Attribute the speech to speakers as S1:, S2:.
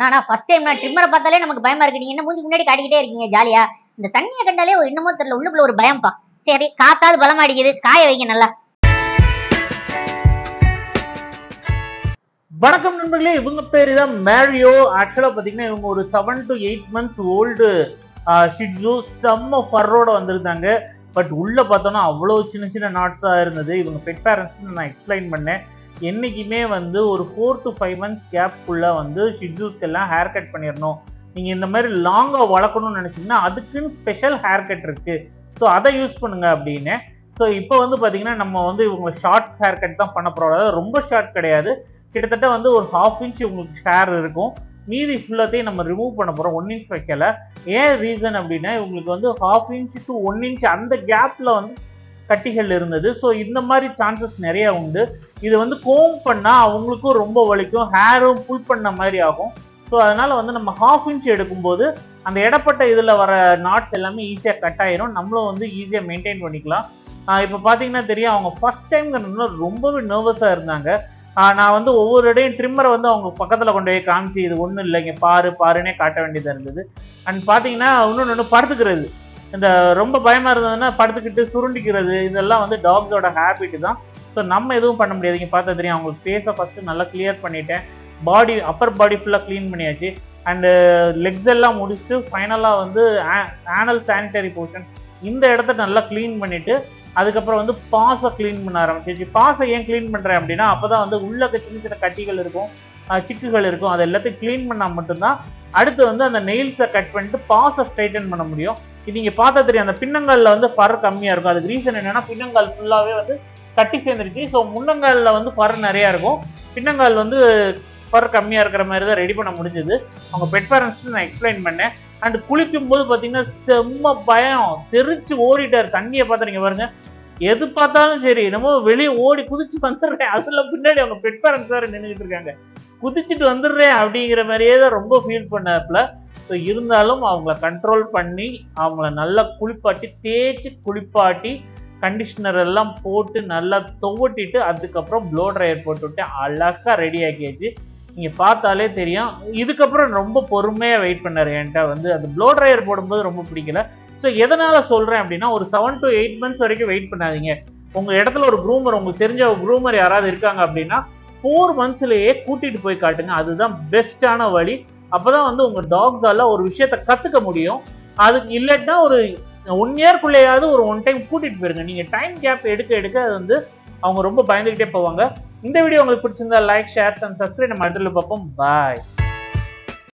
S1: நானா first time நான் ட்ரிம்மரை பார்த்தாலே நமக்கு பயமா இருக்கு. நீங்க என்ன மூஞ்சி முன்னாடி காட்டிக்கிட்டே இருக்கீங்க ஜாலியா? இந்த தண்ணியை கண்டாலே என்னமோ தெரியல, உள்ளுக்குள்ள ஒரு பயம்ப்பா. சரி, காத்தாது பலமா அடிக்குது, காய வைங்க நல்லா.
S2: வணக்கம் நண்பர்களே, இவங்க பேரு தான் மேரியோ. ஆக்சுவலா பாத்தீங்கன்னா இவங்க ஒரு 7 to 8 months ஓல்டு ஷிட்ஸு. செம்ம ஃபர்ரோட வந்திருந்தாங்க. பட் உள்ள பார்த்தோன்னா அவ்வளோ சின்ன சின்ன நாட்ஸா இருந்தது. இவங்க பெட் பேரண்ட்ஸ்னு நான் எக்ஸ்பிளைன் பண்ணேன். என்னைக்குமே வந்து ஒரு 4 to 5 months கேப்புக்குள்ள வந்து ஷிட்ஸுஸ்க்கெல்லாம் ஹேர் கட் பண்ணிடணும். நீங்கள் இந்த மாதிரி லாங்காக வளர்க்கணும்னு நினச்சிங்கன்னா அதுக்குன்னு ஸ்பெஷல் ஹேர் கட் இருக்குது. ஸோ அதை யூஸ் பண்ணுங்க அப்படின்னு. ஸோ இப்போ வந்து பார்த்தீங்கன்னா நம்ம வந்து இவங்க ஷார்ட் ஹேர் கட் தான் பண்ண போகிறோம். அதாவது ரொம்ப ஷார்ட் கிடையாது, கிட்டத்தட்ட வந்து ஒரு 1/2 inch உங்களுக்கு ஹேர் இருக்கும். மீதி ஃபுல்லாத்தையும் நம்ம ரிமூவ் பண்ண போகிறோம். 1 inch வைக்கல. ஏன் ரீசன் அப்படின்னா இவங்களுக்கு வந்து 1/2 inch to 1 inch அந்த கேப்பில் வந்து கட்டிகள் இருந்தது. ஸோ இந்த மாதிரி சான்சஸ் நிறைய உண்டு. இது வந்து கோம் பண்ணால் அவங்களுக்கும் ரொம்ப வலிக்கும், ஹேரும் புல் பண்ண மாதிரி ஆகும். ஸோ அதனால் வந்து நம்ம 1/2 inch எடுக்கும்போது அந்த இடப்பட்ட இதில் வர நாட்ஸ் எல்லாமே ஈஸியாக கட் ஆயிரும். நம்மளும் வந்து ஈஸியாக மெயின்டைன் பண்ணிக்கலாம். இப்போ பார்த்தீங்கன்னா தெரியும், அவங்க ஃபர்ஸ்ட் டைம்ங்கிறதுனால ரொம்பவே நர்வஸாக இருந்தாங்க. நான் வந்து ஒவ்வொரு இடையும் ட்ரிம்மரை வந்து அவங்க பக்கத்தில் கொண்டு போய் காமிச்சு இது ஒன்றும் இல்லைங்க பாருன்னே காட்ட வேண்டியதாக இருந்தது. அண்ட் பார்த்தீங்கன்னா இன்னொன்று படுத்துக்கிறது, இந்த ரொம்ப பயமாக இருந்ததுன்னா படுத்துக்கிட்டு சுருண்டிக்கிறது, இதெல்லாம் வந்து டாக்ஸோட ஹேபிட் தான். ஸோ நம்ம எதுவும் பண்ண முடியாது. இங்கே பார்த்தா தெரியும், அவங்களுக்கு ஃபேஸை ஃபஸ்ட்டு நல்லா கிளியர் பண்ணிட்டேன். பாடி அப்பர் பாடி ஃபுல்லாக க்ளீன் பண்ணியாச்சு. அண்டு லெக்ஸ் எல்லாம் முடிச்சுட்டு ஃபைனலாக வந்து ஆனல் சானிட்டரி போர்ஷன் இந்த இடத்த நல்லா க்ளீன் பண்ணிவிட்டு அதுக்கப்புறம் வந்து பாஸை க்ளீன் பண்ண ஆரம்பிச்சிச்சு. பாஸை ஏன் க்ளீன் பண்ணுறேன் அப்படின்னா அப்போ தான் வந்து உள்ள சின்ன சின்ன கட்டிகள் இருக்கும், சிக்குகள் இருக்கும், அது எல்லாத்தையும் க்ளீன் பண்ணால் மட்டும்தான் அடுத்து வந்து அந்த நெயில்ஸை கட் பண்ணிட்டு பாஸை ஸ்ட்ரைட்டன் பண்ண முடியும். இது நீங்கள் பார்த்தா தெரியும், அந்த பின்னங்காலில் வந்து ஃபர் கம்மியாக இருக்கும். அதுக்கு ரீசன் என்னென்னா பின்னங்கால் ஃபுல்லாகவே வந்து கட்டி சேர்ந்துருச்சு. ஸோ முன்னங்காலில் வந்து ஃபர் நிறையா இருக்கும், பின்னங்கால் வந்து ஃபர் கம்மியாக இருக்கிற மாதிரி தான் ரெடி பண்ண முடிஞ்சது. அவங்க பெட் பேரண்ட்ஸ்ட்டு நான் எக்ஸ்பிளைன் பண்ணேன். அண்ட் குளிக்கும் போது பார்த்தீங்கன்னா செம்ம பயம், தெரிச்சு ஓடிட்டார். தண்ணியை பார்த்துறீங்க பாருங்க, எது பார்த்தாலும் சரி நம்ம வெளியே ஓடி குதிச்சு வந்துடுறேன். அதில் பின்னாடி அவங்க பெட் பேரண்ட்ஸ் வேறு நின்றுக்கிட்டு இருக்காங்க. குதிச்சுட்டு வந்துடுறேன் அப்படிங்கிற மாதிரியே தான் ரொம்ப ஃபீல் பண்ணாப்புல. ஸோ இருந்தாலும் அவங்கள கண்ட்ரோல் பண்ணி அவங்கள நல்லா குளிப்பாட்டி தேய்ச்சி குளிப்பாட்டி கண்டிஷ்னர் எல்லாம் போட்டு நல்லா துவட்டிட்டு அதுக்கப்புறம் ப்ளோ ட்ரையர் போட்டுவிட்டு அழகாக ரெடி ஆக்கியாச்சு. நீங்கள் பார்த்தாலே தெரியும். இதுக்கப்புறம் ரொம்ப பொறுமையாக வெயிட் பண்ணார். என்கிட்ட வந்து அந்த ப்ளோ ட்ரையர் போடும்போது ரொம்ப பிடிக்கல. ஸோ எதனால் சொல்கிறேன் அப்படின்னா ஒரு 7 to 8 months வரைக்கும் வெயிட் பண்ணாதீங்க. உங்கள் இடத்துல ஒரு க்ரூமர், உங்களுக்கு தெரிஞ்ச ஒரு க்ரூமர் யாராவது இருக்காங்க அப்படின்னா 4 monthsலேயே கூட்டிகிட்டு போய் காட்டுங்க. அதுதான் பெஸ்ட்டான வழி. அப்போ தான் வந்து உங்கள் டாக்ஸால் ஒரு விஷயத்தை கற்றுக்க முடியும். அதுக்கு இல்லைன்னா ஒரு 1 yearக்குள்ளேயாவது ஒரு 1 time கூட்டிகிட்டு போயிருங்க. நீங்கள் டைம் கேப் எடுக்க அது வந்து அவங்க ரொம்ப பயந்துக்கிட்டே போவாங்க. இந்த வீடியோ உங்களுக்கு பிடிச்சிருந்தா லைக், ஷேர் அண்ட் சப்ஸ்கிரைப். நம்ம அடுத்த பார்ப்போம். பாய்.